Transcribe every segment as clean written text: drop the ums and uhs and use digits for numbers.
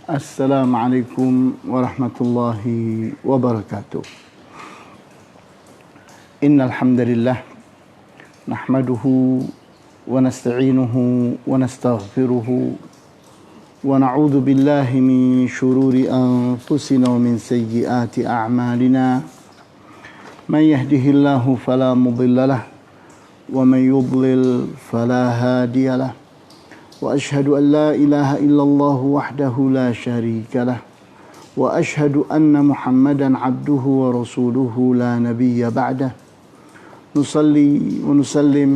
Assalamualaikum warahmatullahi wabarakatuh. Innal hamdalillah nahmaduhu wa nasta'inuhu wa nastaghfiruhu wa na'udzu billahi min shururi anfusina wa min sayyiati a'malina. Man yahdihillahu fala mudilla lahu wa man yudlil fala hadiya lahu. وأشهد أن لا إله إلا الله وحده لا شريك له وأشهد أن محمدا عبده ورسوله لا نبي بعده نصلي ونسلم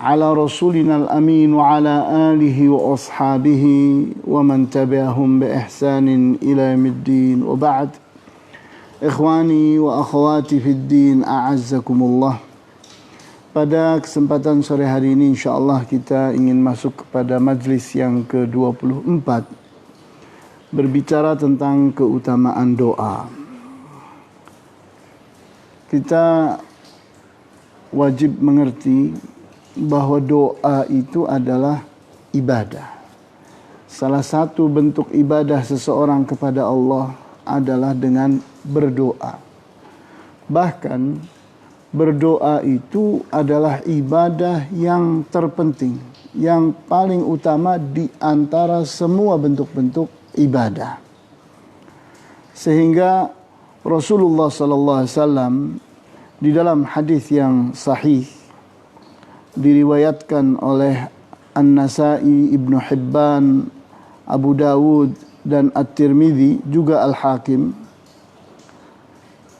على رسولنا الأمين وعلى آله وأصحابه ومن تبعهم بإحسان إلى يوم الدين وبعد إخواني وأخواتي في الدين أعزكم الله. Pada kesempatan sore hari ini insyaAllah kita ingin masuk kepada majlis yang ke-24, berbicara tentang keutamaan doa. Kita wajib mengerti bahwa doa itu adalah ibadah. Salah satu bentuk ibadah seseorang kepada Allah adalah dengan berdoa. Bahkan berdoa itu adalah ibadah yang terpenting, yang paling utama di antara semua bentuk-bentuk ibadah. Sehingga Rasulullah SAW di dalam hadis yang sahih diriwayatkan oleh An-Nasai, Ibnu Hibban, Abu Dawud dan At-Tirmidzi, juga Al-Hakim,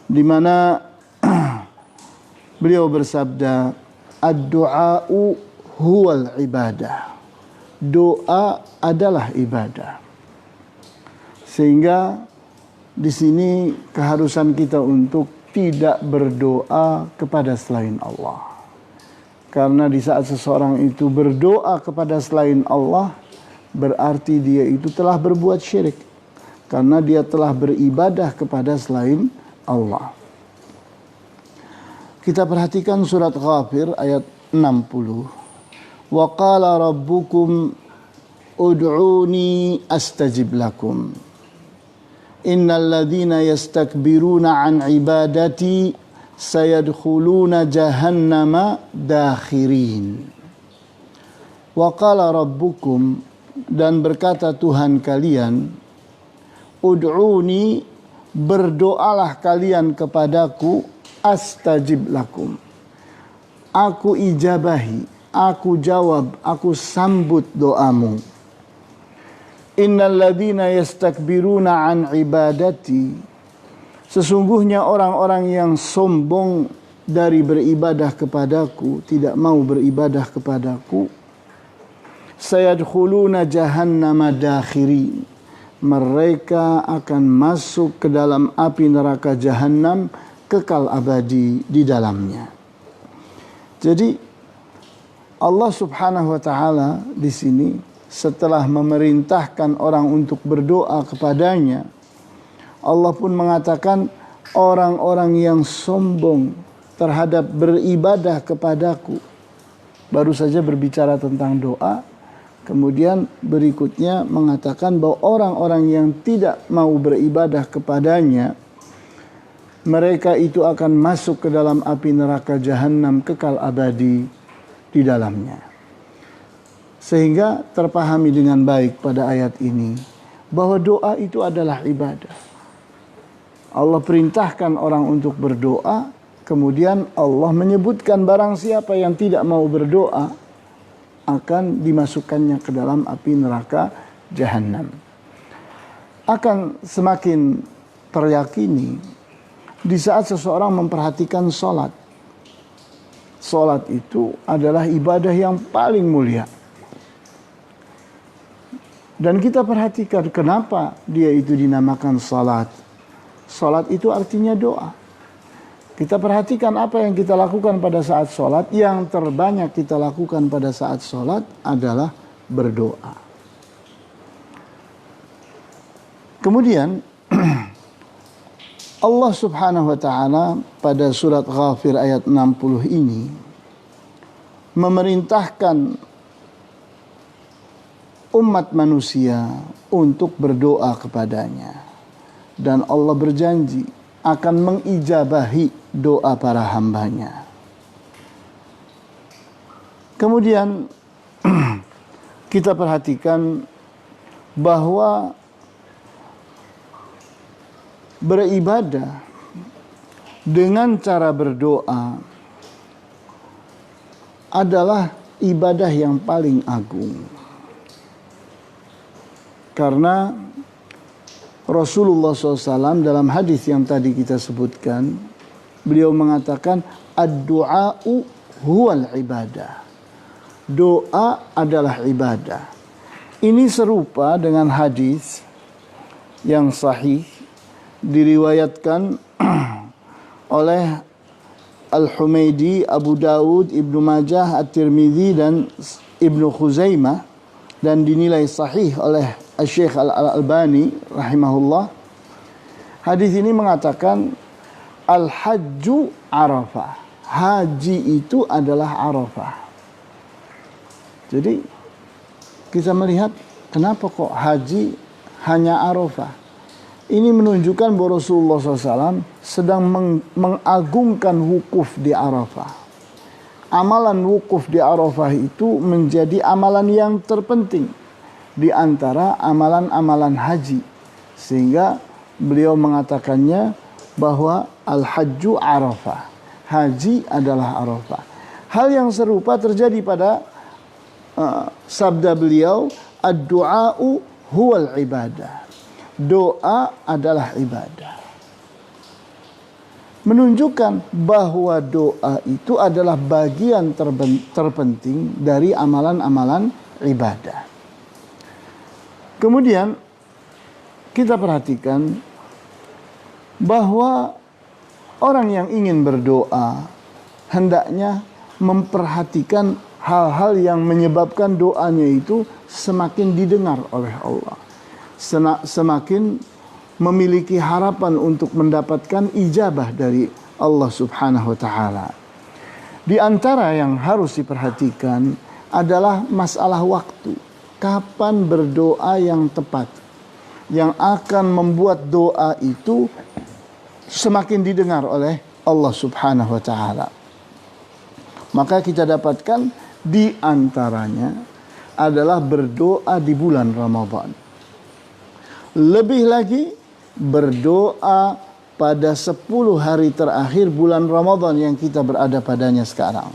di mana beliau bersabda, ad-du'a'u huwal ibadah. Doa adalah ibadah. Sehingga di sini keharusan kita untuk tidak berdoa kepada selain Allah. Karena di saat seseorang itu berdoa kepada selain Allah, berarti dia itu telah berbuat syirik. Karena dia telah beribadah kepada selain Allah. Kita perhatikan surat Ghafir ayat 60. Wa qala rabbukum ud'uni astajib lakum. Innal ladzina yastakbiruna an ibadati sayadkhuluna jahannama dakhirin. Wa qala rabbukum, dan berkata Tuhan kalian, ud'uni, berdoalah kalian kepadaku, astajib lakum, aku ijabahi, aku jawab, aku sambut doamu. Innal ladzina yastakbiruna an ibadati, sesungguhnya orang-orang yang sombong dari beribadah kepadaku, tidak mau beribadah kepadaku, sayadkhuluna jahannama dakhirin, mereka akan masuk ke dalam api neraka Jahannam, kekal abadi di dalamnya. Jadi Allah Subhanahu wa taala di sini setelah memerintahkan orang untuk berdoa kepadanya, Allah pun mengatakan orang-orang yang sombong terhadap beribadah kepadaku. Baru saja berbicara tentang doa, kemudian berikutnya mengatakan bahwa orang-orang yang tidak mau beribadah kepadanya, mereka itu akan masuk ke dalam api neraka Jahannam, kekal abadi di dalamnya. Sehingga terpahami dengan baik pada ayat ini bahwa doa itu adalah ibadah. Allah perintahkan orang untuk berdoa, kemudian Allah menyebutkan barang siapa yang tidak mau berdoa akan dimasukkannya ke dalam api neraka Jahannam. Akan semakin teryakini di saat seseorang memperhatikan sholat. Sholat itu adalah ibadah yang paling mulia. Dan kita perhatikan kenapa dia itu dinamakan sholat. Sholat itu artinya doa. Kita perhatikan apa yang kita lakukan pada saat sholat. Yang terbanyak kita lakukan pada saat sholat adalah berdoa. Kemudian Allah Subhanahu wa taala pada surat Ghafir ayat 60 ini memerintahkan umat manusia untuk berdoa kepadanya. Dan Allah berjanji akan mengijabahi doa para hambanya. Kemudian kita perhatikan bahwa beribadah dengan cara berdoa adalah ibadah yang paling agung. Karena Rasulullah SAW dalam hadis yang tadi kita sebutkan, beliau mengatakan ad-du'a'u huwal ibadah. Doa adalah ibadah. Ini serupa dengan hadis yang sahih diriwayatkan oleh Al-Humaidi, Abu Dawud, Ibnu Majah, At-Tirmidzi dan Ibnu Khuzaimah, dan dinilai sahih oleh Syekh Al-Albani rahimahullah. Hadis ini mengatakan al-hajju Arafah. Haji itu adalah Arafah. Jadi kita melihat kenapa kok haji hanya Arafah. Ini menunjukkan bahwa Rasulullah SAW sedang mengagungkan wukuf di Arafah. Amalan wukuf di Arafah itu menjadi amalan yang terpenting di antara amalan-amalan haji. Sehingga beliau mengatakannya bahwa al-hajju Arafah. Haji adalah Arafah. Hal yang serupa terjadi pada sabda beliau, ad-du'a'u huwal ibadah. Doa adalah ibadah. Menunjukkan bahwa doa itu adalah bagian terpenting dari amalan-amalan ibadah. Kemudian kita perhatikan bahwa orang yang ingin berdoa hendaknya memperhatikan hal-hal yang menyebabkan doanya itu semakin didengar oleh Allah. Semakin memiliki harapan untuk mendapatkan ijabah dari Allah Subhanahu wa taala. Di antara yang harus diperhatikan adalah masalah waktu. Kapan berdoa yang tepat, yang akan membuat doa itu semakin didengar oleh Allah Subhanahu wa taala. Maka kita dapatkan di antaranya adalah berdoa di bulan Ramadan. Lebih lagi berdoa pada 10 hari terakhir bulan Ramadan yang kita berada padanya sekarang.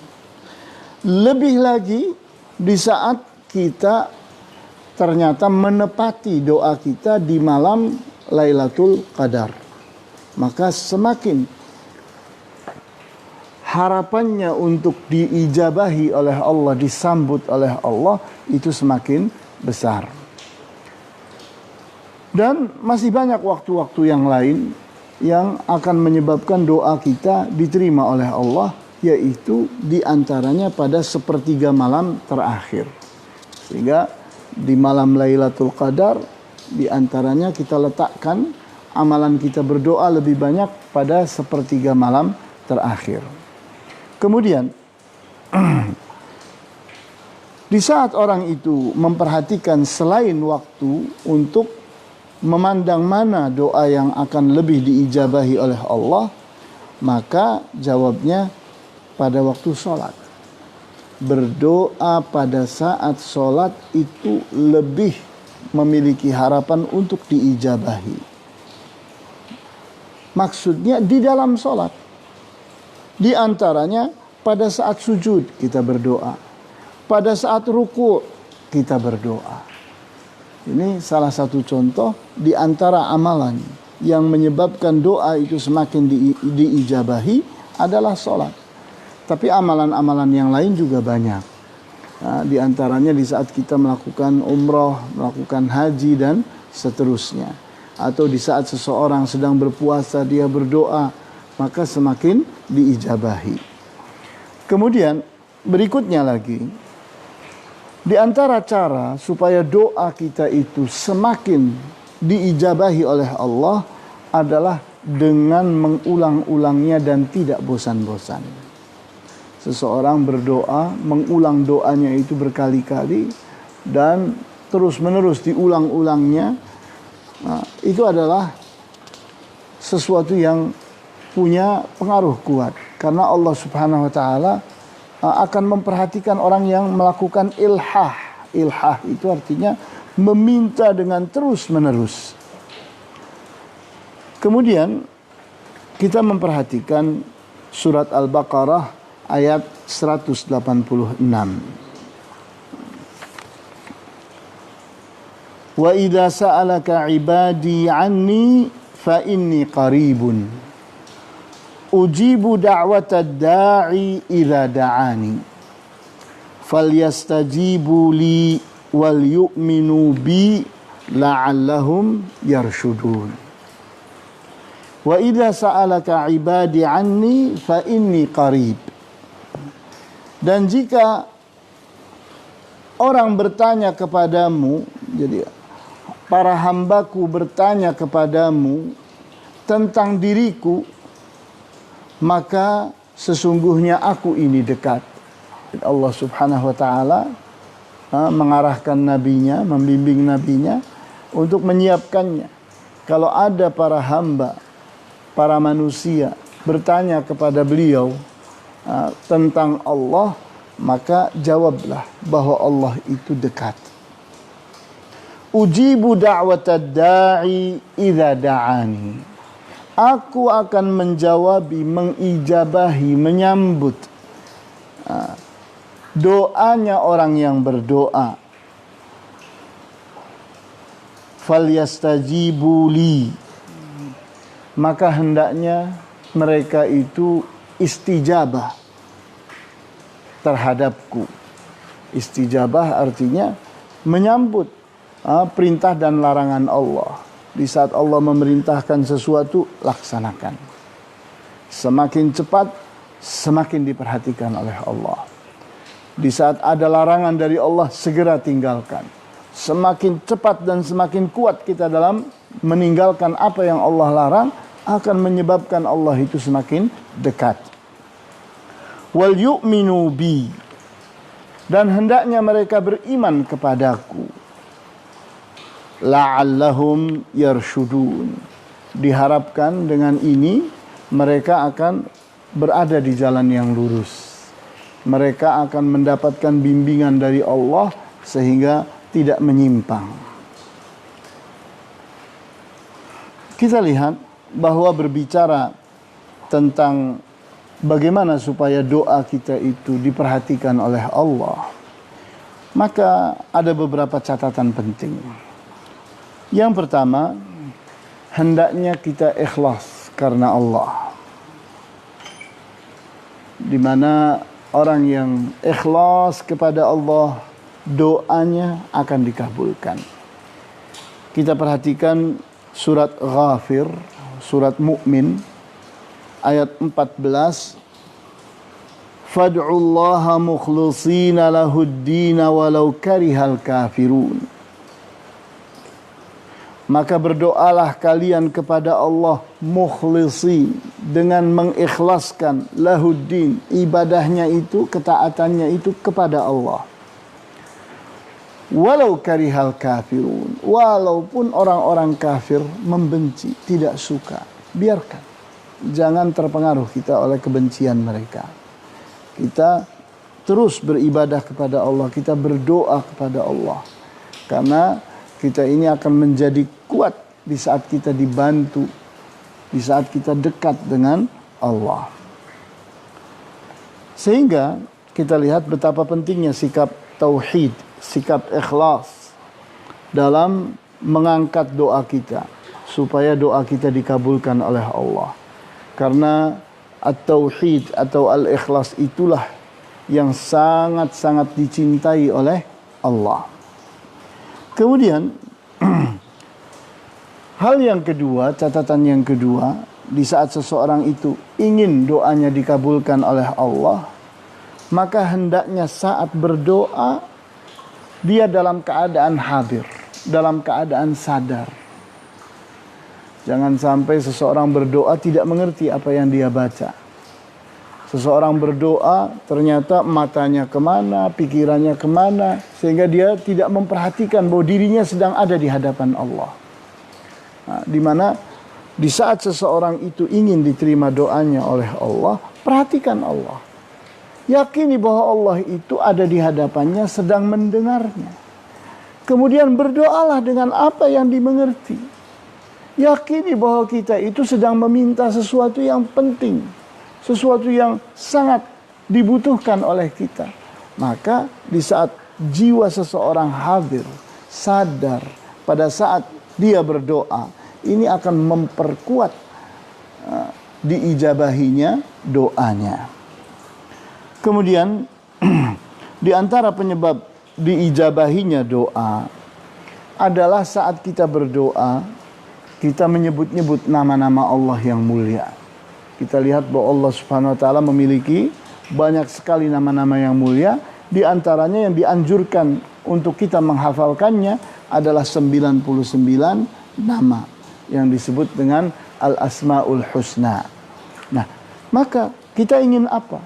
Lebih lagi di saat kita ternyata menepati doa kita di malam Lailatul Qadar. Maka semakin harapannya untuk diijabahi oleh Allah, disambut oleh Allah, itu semakin besar. Dan masih banyak waktu-waktu yang lain yang akan menyebabkan doa kita diterima oleh Allah, yaitu diantaranya pada sepertiga malam terakhir. Sehingga di malam Lailatul Qadar diantaranya kita letakkan amalan kita berdoa lebih banyak pada sepertiga malam terakhir. Kemudian di saat orang itu memperhatikan selain waktu untuk memandang mana doa yang akan lebih diijabahi oleh Allah, maka jawabnya pada waktu sholat. Berdoa pada saat sholat itu lebih memiliki harapan untuk diijabahi. Maksudnya di dalam sholat. Di antaranya pada saat sujud kita berdoa. Pada saat ruku kita berdoa. Ini salah satu contoh di antara amalan yang menyebabkan doa itu semakin diijabahi adalah sholat. Tapi amalan-amalan yang lain juga banyak. Nah, di antaranya di saat kita melakukan umroh, melakukan haji dan seterusnya. Atau di saat seseorang sedang berpuasa dia berdoa, maka semakin diijabahi. Kemudian berikutnya lagi, di antara cara supaya doa kita itu semakin diijabahi oleh Allah adalah dengan mengulang-ulangnya dan tidak bosan-bosan. Seseorang berdoa, mengulang doanya itu berkali-kali dan terus-menerus diulang-ulangnya, itu adalah sesuatu yang punya pengaruh kuat. Karena Allah Subhanahu wa taala akan memperhatikan orang yang melakukan ilhah. Ilhah itu artinya meminta dengan terus-menerus. Kemudian kita memperhatikan surat Al-Baqarah ayat 186. Wa idza sa'alaka 'ibadi 'anni fa inni qaribun ujibu da'watad da'i idza da'ani falyastajibu li wal yu'minu bi la'allahum yarshudun. Wa idza sa'alaka 'ibadi 'anni fa inni qarib. Dan jika orang bertanya kepadamu, jadi para hambaku bertanya kepadamu tentang diriku, maka sesungguhnya aku ini dekat. Allah Subhanahu wa taala mengarahkan nabinya, membimbing nabinya untuk menyiapkannya. Kalau ada para hamba, para manusia bertanya kepada beliau tentang Allah, maka jawablah bahwa Allah itu dekat. Ujibu da'watad da'i idza da'ani. Aku akan menjawabi, mengijabahi, menyambut doanya orang yang berdoa. Falyastajibu li. Maka hendaknya mereka itu istijabah terhadapku. Istijabah artinya menyambut perintah dan larangan Allah. Di saat Allah memerintahkan sesuatu, laksanakan. Semakin cepat, semakin diperhatikan oleh Allah. Di saat ada larangan dari Allah, segera tinggalkan. Semakin cepat dan semakin kuat kita dalam meninggalkan apa yang Allah larang, akan menyebabkan Allah itu semakin dekat. Wal yu'minu bi. Dan hendaknya mereka beriman kepadaku. La'allahum yarshudun. Diharapkan dengan ini mereka akan berada di jalan yang lurus. Mereka akan mendapatkan bimbingan dari Allah sehingga tidak menyimpang. Kita lihat bahwa berbicara tentang bagaimana supaya doa kita itu diperhatikan oleh Allah, maka ada beberapa catatan penting. Yang pertama, hendaknya kita ikhlas karena Allah. Di mana orang yang ikhlas kepada Allah, doanya akan dikabulkan. Kita perhatikan surat Ghafir, surat Mu'min, ayat 14. Fad'ullaha mukhlishina lahuddina walau karihal kafirun. Maka berdoalah kalian kepada Allah mukhlisin, dengan mengikhlaskan lahuddin, ibadahnya itu, ketaatannya itu kepada Allah. Walau karihal kafirun, walaupun orang-orang kafir membenci, tidak suka, biarkan. Jangan terpengaruh kita oleh kebencian mereka. Kita terus beribadah kepada Allah, kita berdoa kepada Allah. Karena kita ini akan menjadi kuat di saat kita dibantu, di saat kita dekat dengan Allah. Sehingga kita lihat betapa pentingnya sikap tauhid, sikap ikhlas dalam mengangkat doa kita, supaya doa kita dikabulkan oleh Allah. Karena at-tauhid atau al-ikhlas itulah yang sangat-sangat dicintai oleh Allah. Kemudian hal yang kedua, catatan yang kedua, di saat seseorang itu ingin doanya dikabulkan oleh Allah, maka hendaknya saat berdoa dia dalam keadaan hadir, dalam keadaan sadar. Jangan sampai seseorang berdoa tidak mengerti apa yang dia baca. Seseorang berdoa, ternyata matanya kemana, pikirannya kemana, sehingga dia tidak memperhatikan bahwa dirinya sedang ada di hadapan Allah. Nah, di mana di saat seseorang itu ingin diterima doanya oleh Allah, perhatikan Allah. Yakini bahwa Allah itu ada di hadapannya, sedang mendengarnya. Kemudian berdoalah dengan apa yang dimengerti. Yakini bahwa kita itu sedang meminta sesuatu yang penting, sesuatu yang sangat dibutuhkan oleh kita. Maka di saat jiwa seseorang hadir, sadar pada saat dia berdoa, ini akan memperkuat diijabahinya doanya. Kemudian di antara penyebab diijabahinya doa adalah saat kita berdoa, kita menyebut-nyebut nama-nama Allah yang mulia. Kita lihat bahwa Allah Subhanahu wa taala memiliki banyak sekali nama-nama yang mulia. Di antaranya yang dianjurkan untuk kita menghafalkannya adalah 99 nama yang disebut dengan Al-Asmaul Husna. Nah, maka kita ingin apa?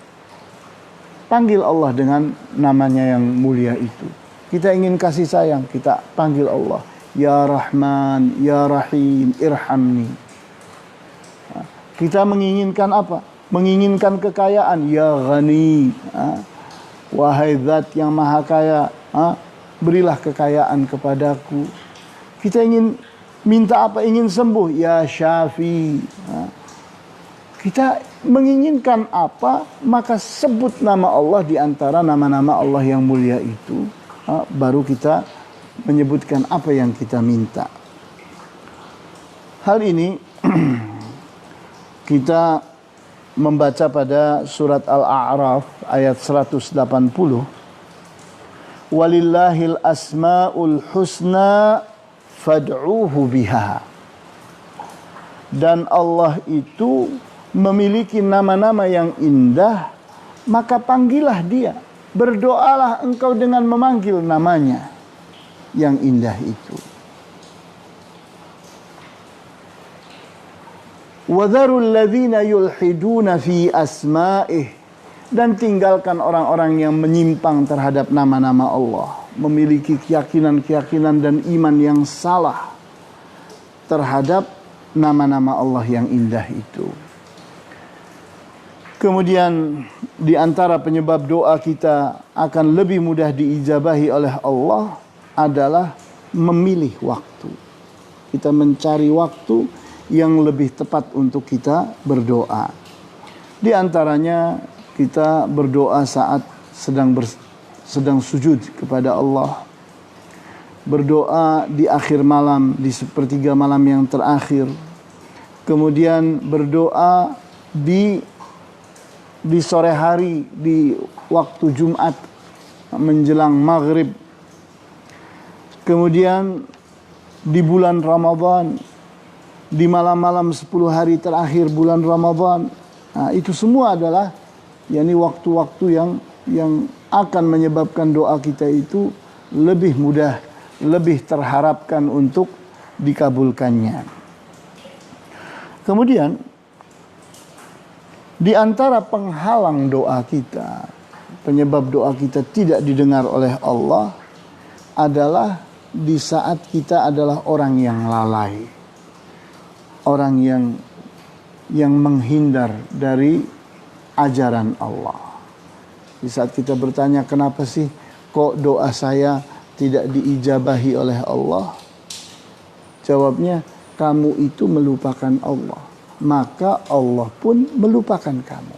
Panggil Allah dengan namanya yang mulia itu. Kita ingin kasih sayang, kita panggil Allah. Ya Rahman, Ya Rahim, Irhamni. Kita menginginkan apa? Menginginkan kekayaan. Ya Ghani, wahai Zat yang Maha Kaya, berilah kekayaan kepadaku. Kita ingin minta apa? Ingin sembuh. Ya Syafi. Kita menginginkan apa? Maka sebut nama Allah di antara nama-nama Allah yang mulia itu. Baru kita menyebutkan apa yang kita minta. Hal ini kita membaca pada surat Al-A'raf ayat 180. Walillahil asma'ul husna fad'uhu biha. Dan Allah itu memiliki nama-nama yang indah, maka panggillah dia. Berdoalah engkau dengan memanggil namanya yang indah itu. وَذَرُوا الَّذِينَ يُلْحِدُونَ فِي أَسْمَائِهِ. Dan tinggalkan orang-orang yang menyimpang terhadap nama-nama Allah, memiliki keyakinan-keyakinan dan iman yang salah terhadap nama-nama Allah yang indah itu. Kemudian di antara penyebab doa kita akan lebih mudah diijabahi oleh Allah adalah memilih waktu. Kita mencari waktu yang lebih tepat untuk kita berdoa. Di antaranya kita berdoa saat sedang sujud kepada Allah. Berdoa di akhir malam, di sepertiga malam yang terakhir. Kemudian berdoa di sore hari, di waktu Jumat menjelang maghrib. Kemudian di bulan Ramadan, di malam-malam 10 hari terakhir bulan Ramadan. Nah, itu semua adalah waktu-waktu yang akan menyebabkan doa kita itu lebih mudah, lebih terharapkan untuk dikabulkannya. Kemudian di antara penghalang doa kita, penyebab doa kita tidak didengar oleh Allah adalah di saat kita adalah orang yang lalai. Orang yang menghindar dari ajaran Allah. Di saat kita bertanya, kenapa sih kok doa saya tidak diijabahi oleh Allah? Jawabnya, kamu itu melupakan Allah. Maka Allah pun melupakan kamu.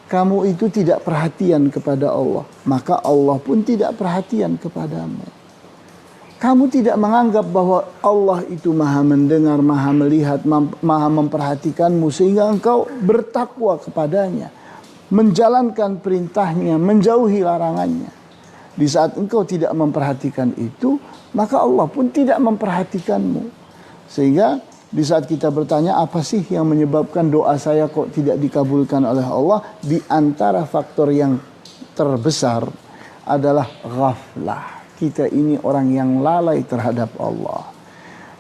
Kamu itu tidak perhatian kepada Allah, maka Allah pun tidak perhatian kepadamu. Kamu tidak menganggap bahwa Allah itu maha mendengar, maha melihat, maha memperhatikanmu, sehingga engkau bertakwa kepadanya, menjalankan perintahnya, menjauhi larangannya. Di saat engkau tidak memperhatikan itu, maka Allah pun tidak memperhatikanmu. Sehingga di saat kita bertanya, apa sih yang menyebabkan doa saya kok tidak dikabulkan oleh Allah? Di antara faktor yang terbesar adalah ghaflah. Kita ini orang yang lalai terhadap Allah.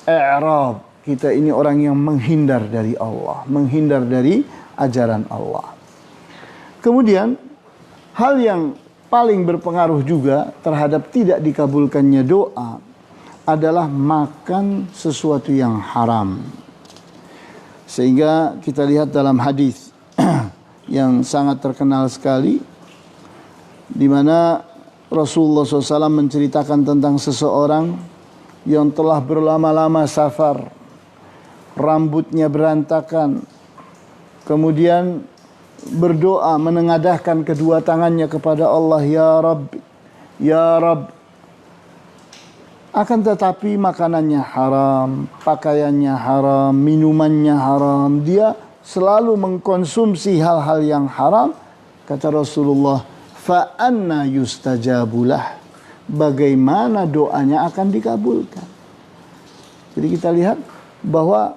I'rab, kita ini orang yang menghindar dari Allah, menghindar dari ajaran Allah. Kemudian hal yang paling berpengaruh juga terhadap tidak dikabulkannya doa adalah makan sesuatu yang haram. Sehingga kita lihat dalam hadis yang sangat terkenal sekali, di mana Rasulullah SAW menceritakan tentang seseorang yang telah berlama-lama safar, rambutnya berantakan, kemudian berdoa menengadahkan kedua tangannya kepada Allah, ya Rabb, ya Rabb. Akan tetapi makanannya haram, pakaiannya haram, minumannya haram. Dia selalu mengkonsumsi hal-hal yang haram. Kata Rasulullah, fa anna yustajabulah. Bagaimana doanya akan dikabulkan? Jadi kita lihat bahwa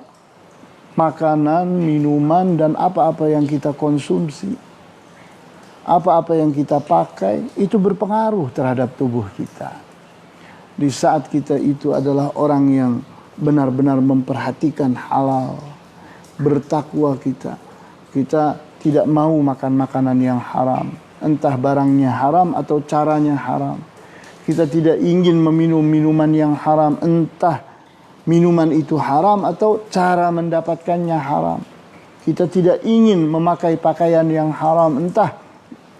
makanan, minuman, dan apa-apa yang kita konsumsi, apa-apa yang kita pakai, itu berpengaruh terhadap tubuh kita. Di saat kita itu adalah orang yang benar-benar memperhatikan halal, bertakwa kita tidak mau makan makanan yang haram, entah barangnya haram atau caranya haram. Kita tidak ingin meminum minuman yang haram, entah minuman itu haram atau cara mendapatkannya haram. Kita tidak ingin memakai pakaian yang haram, entah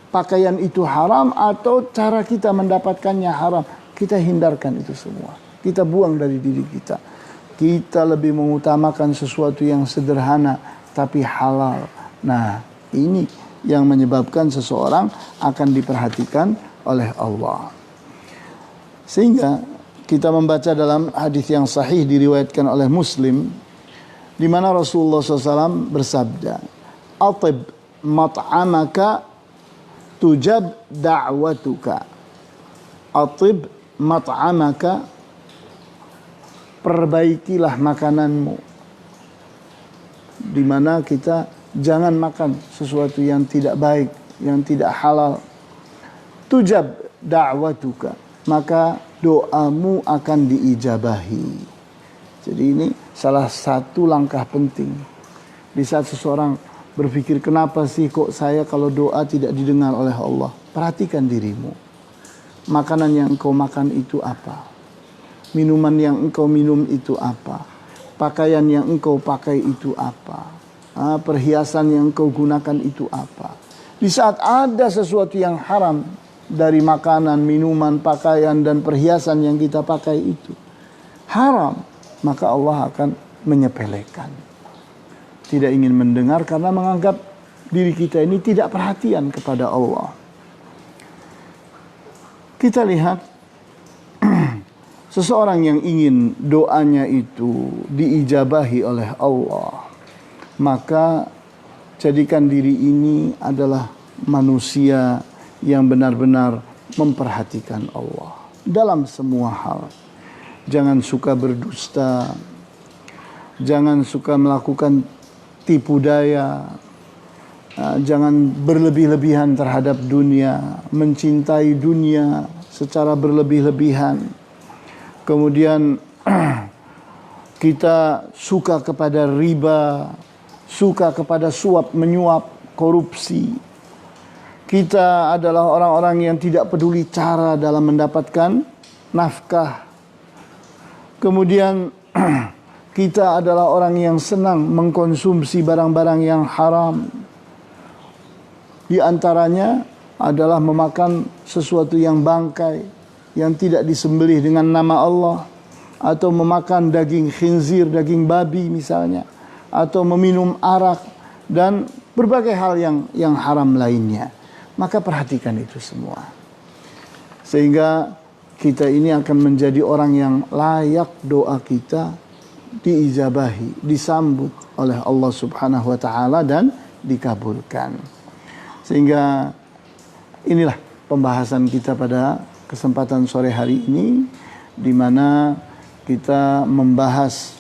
pakaian itu haram atau cara kita mendapatkannya haram. Kita hindarkan itu semua. Kita buang dari diri kita. Kita lebih mengutamakan sesuatu yang sederhana tapi halal. Nah, ini yang menyebabkan seseorang akan diperhatikan oleh Allah. Sehingga kita membaca dalam hadis yang sahih diriwayatkan oleh Muslim, di mana Rasulullah SAW bersabda, "Atib mat'amaka tujab da'watuka." Atib mat'amaka, perbaikilah makananmu. Di mana kita jangan makan sesuatu yang tidak baik, yang tidak halal. Tujab da'watuka, maka doamu akan diijabahi. Jadi ini salah satu langkah penting. Di saat seseorang berpikir, kenapa sih kok saya kalau doa tidak didengar oleh Allah? Perhatikan dirimu. Makanan yang engkau makan itu apa? Minuman yang engkau minum itu apa? Pakaian yang engkau pakai itu apa? Perhiasan yang engkau gunakan itu apa? Di saat ada sesuatu yang haram dari makanan, minuman, pakaian, dan perhiasan yang kita pakai itu haram, maka Allah akan menyepelekan. Tidak ingin mendengar karena menganggap diri kita ini tidak perhatian kepada Allah. Kita lihat seseorang yang ingin doanya itu diijabahi oleh Allah, maka jadikan diri ini adalah manusia yang benar-benar memperhatikan Allah dalam semua hal. Jangan suka berdusta, jangan suka melakukan tipu daya, jangan berlebih-lebihan terhadap dunia, mencintai dunia secara berlebih-lebihan. Kemudian kita suka kepada riba, suka kepada suap menyuap, korupsi. Kita adalah orang-orang yang tidak peduli cara dalam mendapatkan nafkah. Kemudian kita adalah orang yang senang mengkonsumsi barang-barang yang haram. Di antaranya adalah memakan sesuatu yang bangkai, yang tidak disembelih dengan nama Allah, atau memakan daging khinzir, daging babi misalnya, atau meminum arak, dan berbagai hal yang haram lainnya. Maka perhatikan itu semua. Sehingga kita ini akan menjadi orang yang layak doa kita diijabahi, disambut oleh Allah Subhanahu wa taala dan dikabulkan. Sehingga inilah pembahasan kita pada kesempatan sore hari ini, di mana kita membahas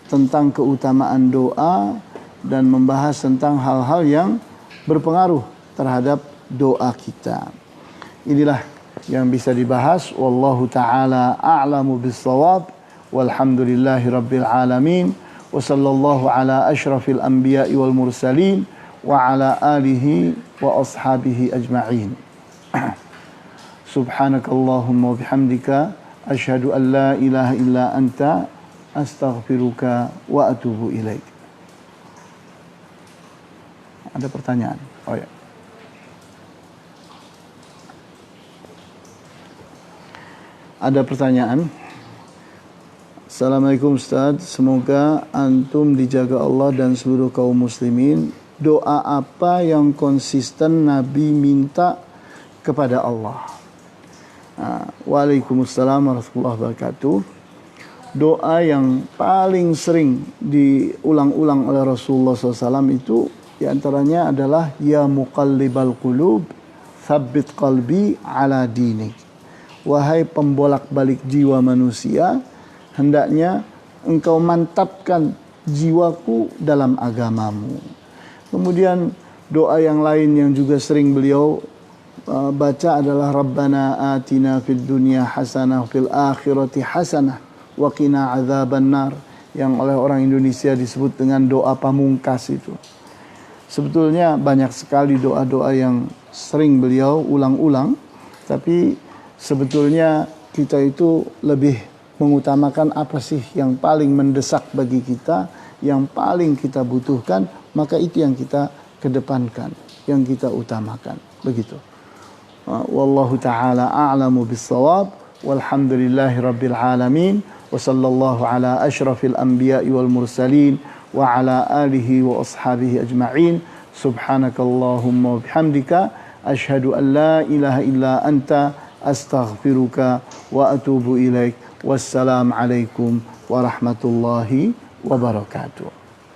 tentang keutamaan doa dan membahas tentang hal-hal yang berpengaruh terhadap doa kita. Inilah yang bisa dibahas. Wallahu ta'ala a'lamu bis-shawab. Walhamdulillahi rabbil alamin. Wa sallallahu ala asyrafil anbiya'i wal mursalin. wa ala alihi wa ashabihi ajma'in. Subhanakallahumma wa bihamdika asyhadu an la ilaha illa anta astaghfiruka wa atubu ilaik. Ada pertanyaan? Oh ya. Ada pertanyaan? Assalamualaikum Ustaz, semoga antum dijaga Allah dan seluruh kaum muslimin. Doa apa yang konsisten Nabi minta kepada Allah? Waalaikumsalam warahmatullahi wabarakatuh. Doa yang paling sering diulang-ulang oleh Rasulullah SAW itu diantaranya adalah Ya muqallibal qulub, tsabbit qalbi ala dinik. Wahai pembolak-balik jiwa manusia, hendaknya engkau mantapkan jiwaku dalam agamamu. Kemudian doa yang lain yang juga sering beliau baca adalah Rabbana atina fid dunya hasanah fil akhirati hasanah wa qina adzaban nar, yang oleh orang Indonesia disebut dengan doa pamungkas itu. Sebetulnya banyak sekali doa-doa yang sering beliau ulang-ulang, tapi sebetulnya kita itu lebih mengutamakan apa sih yang paling mendesak bagi kita, yang paling kita butuhkan, maka itu yang kita kedepankan, yang kita utamakan. Begitu. Wallahu ta'ala a'lamu bis-shawab. Walhamdulillahi rabbil alamin. Wa sallallahu ala asyrafil anbiya'i wal mursalin wa ala alihi wa ashabihi ajma'in. Subhanakallahumma wa bihamdika asyhadu an la ilaha illa anta astaghfiruka wa atubu ilaik. Wassalamualaikum warahmatullahi wabarakatuh.